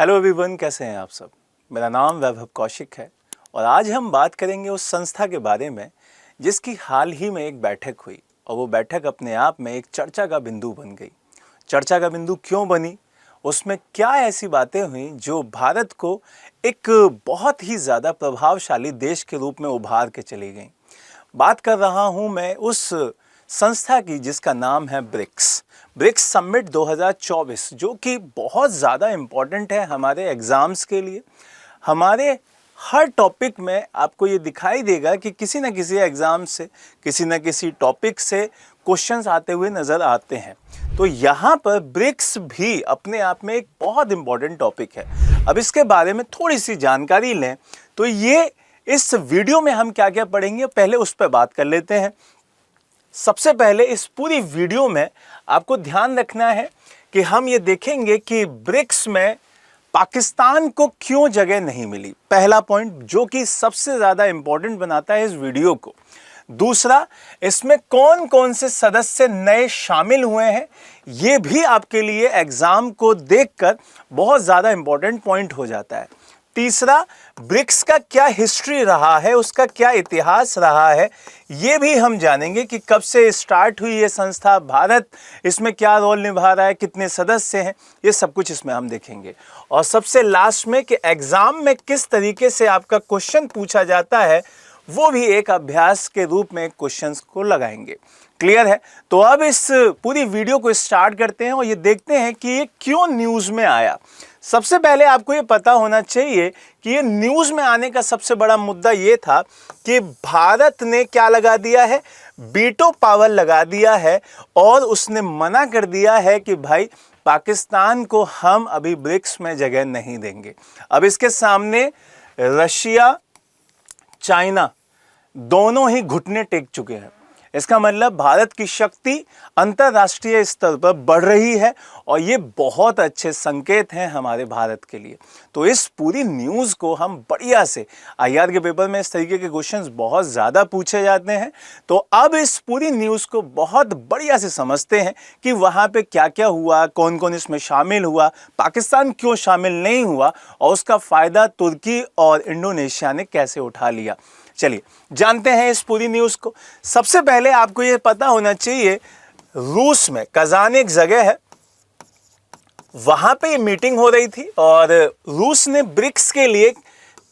Hello everyone, कैसे हैं आप सब। मेरा नाम वैभव कौशिक है और आज हम बात करेंगे उस संस्था के बारे में जिसकी हाल ही में एक बैठक हुई और वो बैठक अपने आप में एक चर्चा का बिंदु बन गई। चर्चा का बिंदु क्यों बनी, उसमें क्या ऐसी बातें हुई जो भारत को एक बहुत ही ज़्यादा प्रभावशाली देश के रूप में उभार के चली गई। बात कर रहा हूँ मैं उस संस्था की जिसका नाम है ब्रिक्स समिट 2024, जो कि बहुत ज़्यादा इम्पॉर्टेंट है हमारे एग्ज़ाम्स के लिए। हमारे हर टॉपिक में आपको ये दिखाई देगा कि किसी न किसी एग्ज़ाम से, किसी न किसी टॉपिक से क्वेश्चंस आते हुए नज़र आते हैं। तो यहाँ पर ब्रिक्स भी अपने आप में एक बहुत इम्पॉर्टेंट टॉपिक है। अब इसके बारे में थोड़ी सी जानकारी लें तो ये इस वीडियो में हम क्या क्या पढ़ेंगे, पहले उस पर बात कर लेते हैं। सबसे पहले इस पूरी वीडियो में आपको ध्यान रखना है कि हम ये देखेंगे कि ब्रिक्स में पाकिस्तान को क्यों जगह नहीं मिली, पहला पॉइंट, जो कि सबसे ज़्यादा इम्पोर्टेंट बनाता है इस वीडियो को। दूसरा, इसमें कौन कौन से सदस्य नए शामिल हुए हैं, ये भी आपके लिए एग्ज़ाम को देखकर बहुत ज़्यादा इम्पोर्टेंट पॉइंट हो जाता है। तीसरा, ब्रिक्स का क्या हिस्ट्री रहा है, उसका क्या इतिहास रहा है, ये भी हम जानेंगे कि कब से स्टार्ट हुई ये संस्था, भारत इसमें क्या रोल निभा रहा है, कितने सदस्य हैं, ये सब कुछ इसमें हम देखेंगे। और सबसे लास्ट में कि एग्ज़ाम में किस तरीके से आपका क्वेश्चन पूछा जाता है, वो भी एक अभ्यास के रूप में क्वेश्चंस को लगाएंगे। क्लियर है? तो अब इस पूरी वीडियो को स्टार्ट करते हैं और ये देखते हैं कि ये क्यों न्यूज़ में आया। सबसे पहले आपको ये पता होना चाहिए कि ये न्यूज़ में आने का सबसे बड़ा मुद्दा ये था कि भारत ने क्या लगा दिया है, वीटो पावर लगा दिया है और उसने मना कर दिया है कि भाई पाकिस्तान को हम अभी ब्रिक्स में जगह नहीं देंगे। अब इसके सामने रशिया, चाइना दोनों ही घुटने टेक चुके हैं। इसका मतलब भारत की शक्ति अंतर्राष्ट्रीय स्तर पर बढ़ रही है और ये बहुत अच्छे संकेत हैं हमारे भारत के लिए। तो इस पूरी न्यूज़ को हम बढ़िया से, आईआर के पेपर में इस तरीके के क्वेश्चंस बहुत ज़्यादा पूछे जाते हैं, तो अब इस पूरी न्यूज़ को बहुत बढ़िया से समझते हैं कि वहाँ पे क्या क्या हुआ, कौन कौन इसमें शामिल हुआ, पाकिस्तान क्यों शामिल नहीं हुआ और उसका फ़ायदा तुर्की और इंडोनेशिया ने कैसे उठा लिया। चलिए जानते हैं इस पूरी न्यूज़ को। सबसे पहले आपको ये पता होना चाहिए, रूस में कजान एक जगह है, वहां पे ये मीटिंग हो रही थी और रूस ने ब्रिक्स के लिए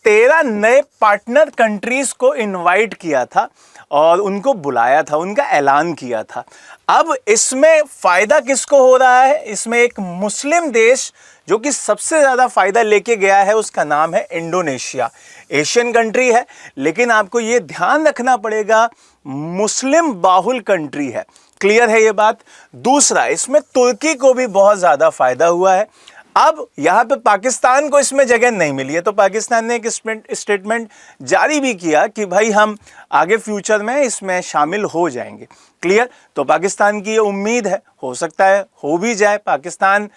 13 नए पार्टनर कंट्रीज को इनवाइट किया था और उनको बुलाया था, उनका ऐलान किया था। अब इसमें फ़ायदा किसको हो रहा है? इसमें एक मुस्लिम देश जो कि सबसे ज़्यादा फ़ायदा लेके गया है, उसका नाम है इंडोनेशिया। एशियन कंट्री है, लेकिन आपको ये ध्यान रखना पड़ेगा मुस्लिम बाहुल कंट्री है। क्लियर है ये बात? दूसरा, इसमें तुर्की को भी बहुत ज़्यादा फ़ायदा हुआ है। अब यहाँ पे पाकिस्तान को इसमें जगह नहीं मिली है, तो पाकिस्तान ने एक स्टेटमेंट जारी भी किया कि भाई हम आगे फ्यूचर में इसमें शामिल हो जाएंगे। क्लियर? तो पाकिस्तान की ये उम्मीद है, हो सकता है हो भी जाए, पाकिस्तान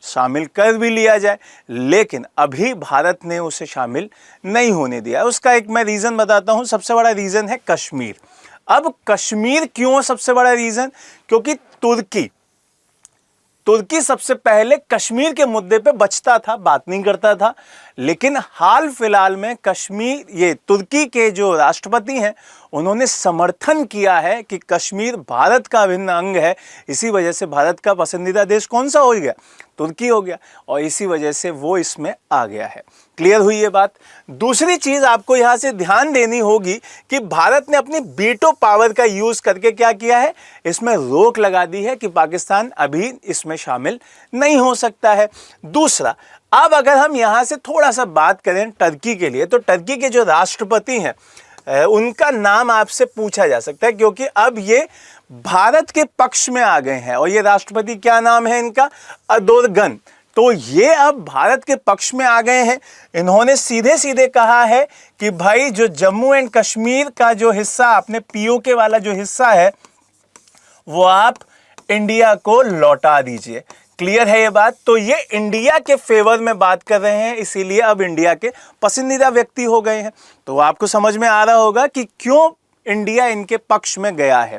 शामिल कर भी लिया जाए, लेकिन अभी भारत ने उसे शामिल नहीं होने दिया। उसका एक मैं रीज़न बताता हूँ। सबसे बड़ा रीज़न है कश्मीर। अब कश्मीर क्यों सबसे बड़ा रीज़न? क्योंकि तुर्की सबसे पहले कश्मीर के मुद्दे पे बचता था, बात नहीं करता था, लेकिन हाल फिलहाल में कश्मीर, ये तुर्की के जो राष्ट्रपति हैं, उन्होंने समर्थन किया है कि कश्मीर भारत का अभिन्न अंग है। इसी वजह से भारत का पसंदीदा देश कौन सा हो गया? तुर्की हो गया, और इसी वजह से वो इसमें आ गया है। क्लियर हुई ये बात? दूसरी चीज़ आपको यहाँ से ध्यान देनी होगी कि भारत ने अपनी वीटो पावर का यूज़ करके क्या किया है, इसमें रोक लगा दी है कि पाकिस्तान अभी इसमें शामिल नहीं हो सकता है। दूसरा, अब अगर हम यहाँ से थोड़ा सा बात करें टर्की के लिए, तो टर्की के जो राष्ट्रपति हैं उनका नाम आपसे पूछा जा सकता है, क्योंकि अब ये भारत के पक्ष में आ गए हैं। और ये राष्ट्रपति क्या नाम है इनका? अर्दोगन। तो ये अब भारत के पक्ष में आ गए हैं। इन्होंने सीधे सीधे कहा है कि भाई जो जम्मू एंड कश्मीर का जो हिस्सा, अपने पीओके वाला जो हिस्सा है, वो आप इंडिया को लौटा दीजिए। क्लियर है ये बात? तो ये इंडिया के फेवर में बात कर रहे हैं, इसीलिए अब इंडिया के पसंदीदा व्यक्ति हो गए हैं। तो आपको समझ में आ रहा होगा कि क्यों इंडिया इनके पक्ष में गया है।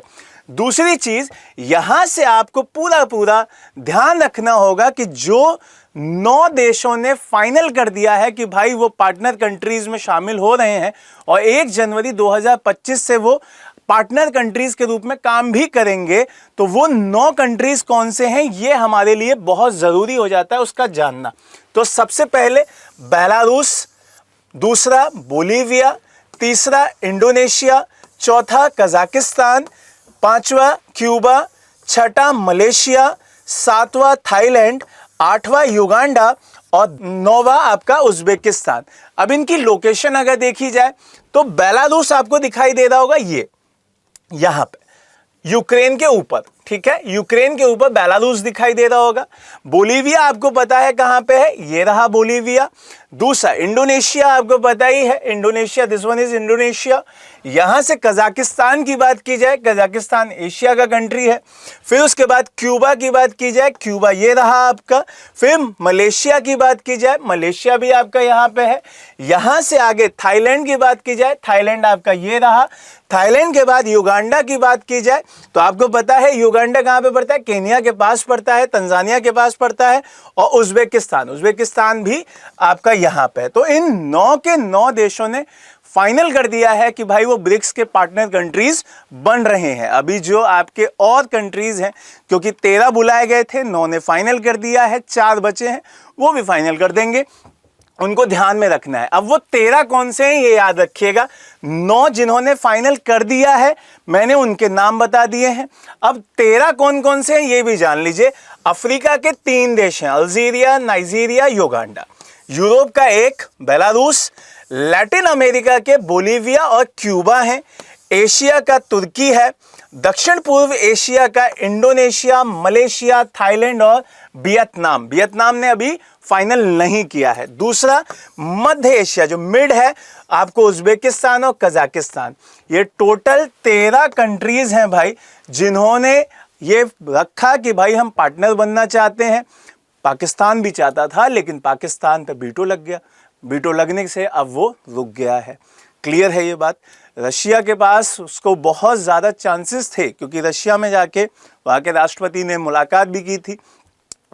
दूसरी चीज, यहां से आपको पूरा ध्यान रखना होगा कि जो 9 देशों ने फाइनल कर दिया है कि भाई वो पार्टनर कंट्रीज में शामिल हो रहे हैं और 1 जनवरी 2025 से वो पार्टनर कंट्रीज के रूप में काम भी करेंगे। तो वो 9 कंट्रीज कौन से हैं, ये हमारे लिए बहुत जरूरी हो जाता है उसका जानना। तो सबसे पहले बेलारूस, दूसरा बोलीविया, तीसरा इंडोनेशिया, चौथा कजाकिस्तान, पांचवा क्यूबा, छठा मलेशिया, सातवां थाईलैंड, आठवां युगांडा और 9वां आपका उज्बेकिस्तान। अब इनकी लोकेशन अगर देखी जाए तो बेलारूस आपको दिखाई दे रहा होगा ये यहां पे यूक्रेन के ऊपर, ठीक है, यूक्रेन के ऊपर बेलारूस दिखाई दे रहा होगा। बोलीविया आपको पता है कहां पे है, ये रहा बोलीविया। दूसरा इंडोनेशिया आपको पता ही है, Indonesia, this one is Indonesia. यहां से कजाकिस्तान की बात की जाए, कजाकिस्तान एशिया का कंट्री है। फिर उसके बाद क्यूबा की बात की जाए, क्यूबा ये रहा आपका। फिर मलेशिया की बात की जाए, मलेशिया भी आपका यहां पे है। यहां से आगे थाईलैंड की बात की जाए, थाईलैंड आपका ये रहा। थाईलैंड के बाद युगांडा की बात की जाए तो आपको पता है युगांडा कहां पे पड़ता है, केनिया के पास पड़ता है, तंजानिया के पास पड़ता है। और उज्बेकिस्तान भी आपका यहां पे है। तो इन 9 के 9 देशों ने फाइनल कर दिया है कि भाई वो ब्रिक्स के पार्टनर कंट्रीज बन रहे हैं। अभी जो आपके और कंट्रीज हैं, क्योंकि 13 बुलाए गए थे, 9 ने फाइनल कर दिया है, 4 बचे हैं, वो भी फाइनल कर देंगे, उनको ध्यान में रखना है। अब वो 13 कौन से हैं ये याद रखिएगा। 9 जिन्होंने फाइनल कर दिया है मैंने उनके नाम बता दिए हैं। अब 13 कौन कौन से हैं ये भी जान लीजिए। अफ्रीका के 3 देश हैं, अल्जीरिया, नाइजीरिया, युगांडा। यूरोप का 1 बेलारूस, लैटिन अमेरिका के बोलीविया और क्यूबा हैं, एशिया का तुर्की है, दक्षिण पूर्व एशिया का इंडोनेशिया, मलेशिया, थाईलैंड और वियतनाम। वियतनाम ने अभी फाइनल नहीं किया है। दूसरा मध्य एशिया जो मिड है आपको उज्बेकिस्तान और कजाकिस्तान। ये टोटल 13 कंट्रीज हैं भाई जिन्होंने ये रखा कि भाई हम पार्टनर बनना चाहते हैं। पाकिस्तान भी चाहता था लेकिन पाकिस्तान पे वीटो लग गया, वीटो लगने से अब वो रुक गया है। क्लियर है ये बात। रशिया के पास उसको बहुत ज़्यादा चांसेस थे क्योंकि रशिया में जाके वहाँ के राष्ट्रपति ने मुलाकात भी की थी,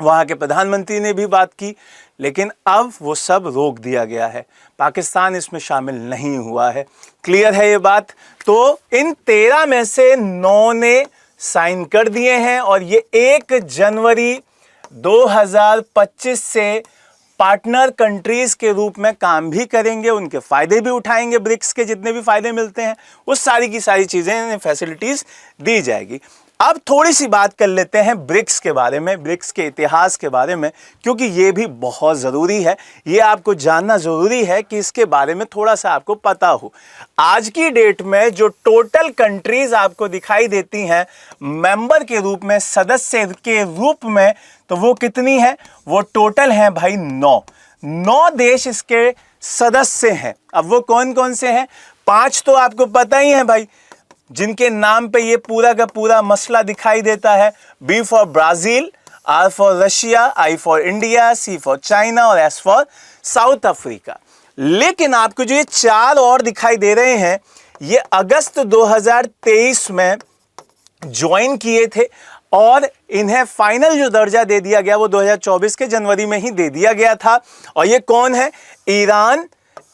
वहाँ के प्रधानमंत्री ने भी बात की, लेकिन अब वो सब रोक दिया गया है। पाकिस्तान इसमें शामिल नहीं हुआ है। क्लियर है ये बात। तो इन 13 में से 9 ने साइन कर दिए हैं और ये 1 जनवरी 2025 से पार्टनर कंट्रीज के रूप में काम भी करेंगे, उनके फायदे भी उठाएंगे। ब्रिक्स के जितने भी फायदे मिलते हैं वो सारी की सारी चीजें, फैसिलिटीज दी जाएगी। अब थोड़ी सी बात कर लेते हैं ब्रिक्स के बारे में, ब्रिक्स के इतिहास के बारे में, क्योंकि ये भी बहुत ज़रूरी है। ये आपको जानना ज़रूरी है कि इसके बारे में थोड़ा सा आपको पता हो। आज की डेट में जो टोटल कंट्रीज आपको दिखाई देती हैं मेंबर के रूप में, सदस्य के रूप में, तो वो कितनी है? वो टोटल है भाई 9 देश इसके सदस्य हैं। अब वो कौन कौन से हैं? 5 तो आपको पता ही है भाई, जिनके नाम पे ये पूरा का पूरा मसला दिखाई देता है। B for Brazil, R for Russia, I for India, C for China और S फॉर साउथ अफ्रीका। लेकिन आपको जो ये 4 और दिखाई दे रहे हैं ये अगस्त 2023 में ज्वाइन किए थे और इन्हें फाइनल जो दर्जा दे दिया गया वो 2024 के जनवरी में ही दे दिया गया था। और ये कौन है? ईरान,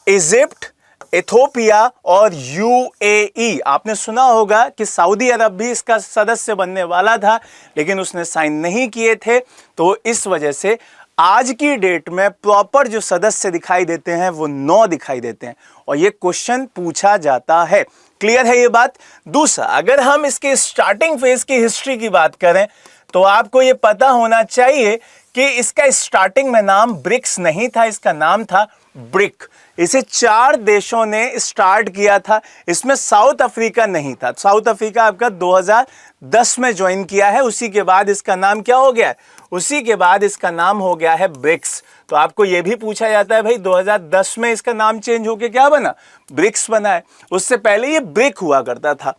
इजिप्ट, इथोपिया और UAE। आपने सुना होगा कि सऊदी अरब भी इसका सदस्य बनने वाला था लेकिन उसने साइन नहीं किए थे। तो इस वजह से आज की डेट में प्रॉपर जो सदस्य दिखाई देते हैं वो 9 दिखाई देते हैं और ये क्वेश्चन पूछा जाता है। क्लियर है ये बात। दूसरा, अगर हम इसके स्टार्टिंग फेज की हिस्ट्री की बात करें तो आपको ये पता होना चाहिए कि इसका स्टार्टिंग में नाम ब्रिक्स नहीं था, इसका नाम था ब्रिक। इसे 4 देशों ने स्टार्ट किया था। इसमें साउथ अफ्रीका नहीं था। साउथ अफ्रीका आपका 2010 में ज्वाइन किया है। उसी के बाद इसका नाम क्या हो गया है? उसी के बाद इसका नाम हो गया है ब्रिक्स। तो आपको यह भी पूछा जाता है भाई 2010 में इसका नाम चेंज होके क्या बना? ब्रिक्स बना है। उससे पहले ये ब्रिक हुआ करता था।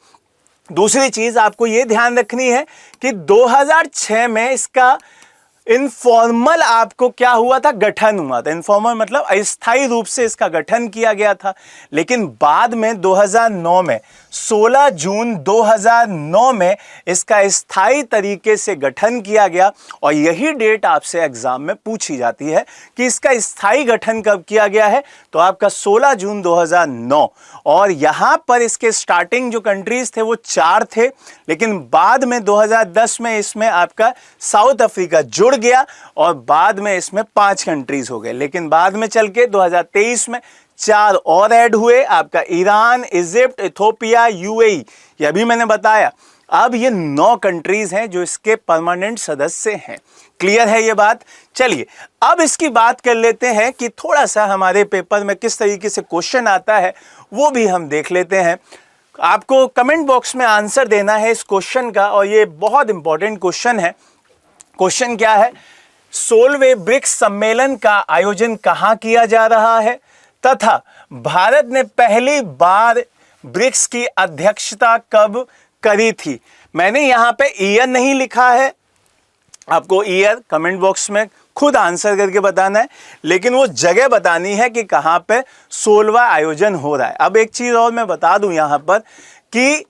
दूसरी चीज आपको यह ध्यान रखनी है कि 2006 में इसका इनफॉर्मल आपको क्या हुआ था, गठन हुआ था। इनफॉर्मल मतलब अस्थायी रूप से इसका गठन किया गया था। लेकिन बाद में 2009 में 16 जून 2009 में इसका स्थायी तरीके से गठन किया गया। और यही डेट आपसे एग्जाम में पूछी जाती है कि इसका स्थायी गठन कब किया गया है, तो आपका 16 जून 2009। और यहां पर इसके स्टार्टिंग जो कंट्रीज थे वो 4 थे, लेकिन बाद में 2010 में इसमें आपका साउथ अफ्रीका जुड़ गया और बाद में इसमें 5 कंट्रीज हो गए। लेकिन बाद में चल के 2023 में 4 और ऐड हुए, आपका ईरान, इजिप्ट, इथोपिया, यूएई, यह भी मैंने बताया। अब ये 9 कंट्रीज हैं जो इसके परमानेंट सदस्य हैं। क्लियर है ये बात? चलिए अब इसकी बात कर लेते हैं कि थोड़ा सा हमारे पेपर में किस तरीके से क्वेश्चन आता है वो भी हम देख लेते हैं। आपको कमेंट बॉक्स में आंसर देना है इस क्वेश्चन का, और ये बहुत इंपॉर्टेंट क्वेश्चन है। क्वेश्चन क्या है, 16वें ब्रिक्स सम्मेलन का आयोजन कहां किया जा रहा है तथा भारत ने पहली बार ब्रिक्स की अध्यक्षता कब करी थी। मैंने यहां पे ईयर नहीं लिखा है, आपको ईयर कमेंट बॉक्स में खुद आंसर करके बताना है, लेकिन वो जगह बतानी है कि कहां पे 16वां आयोजन हो रहा है। अब एक चीज और मैं बता दूं यहां पर कि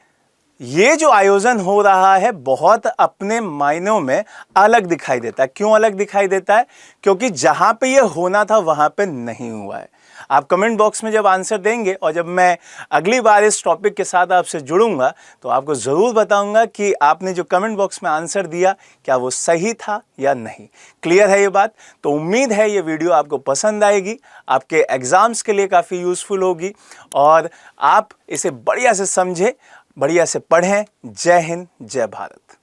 ये जो आयोजन हो रहा है बहुत अपने मायनों में अलग दिखाई देता है। क्यों अलग दिखाई देता है? क्योंकि जहां पे ये होना था वहां पे नहीं हुआ है। आप कमेंट बॉक्स में जब आंसर देंगे और जब मैं अगली बार इस टॉपिक के साथ आपसे जुड़ूंगा तो आपको ज़रूर बताऊंगा कि आपने जो कमेंट बॉक्स में आंसर दिया क्या वो सही था या नहीं। क्लियर है ये बात? तो उम्मीद है ये वीडियो आपको पसंद आएगी, आपके एग्ज़ाम्स के लिए काफ़ी यूज़फुल होगी और आप इसे बढ़िया से समझें, बढ़िया से पढ़ें। जय हिंद, जय भारत।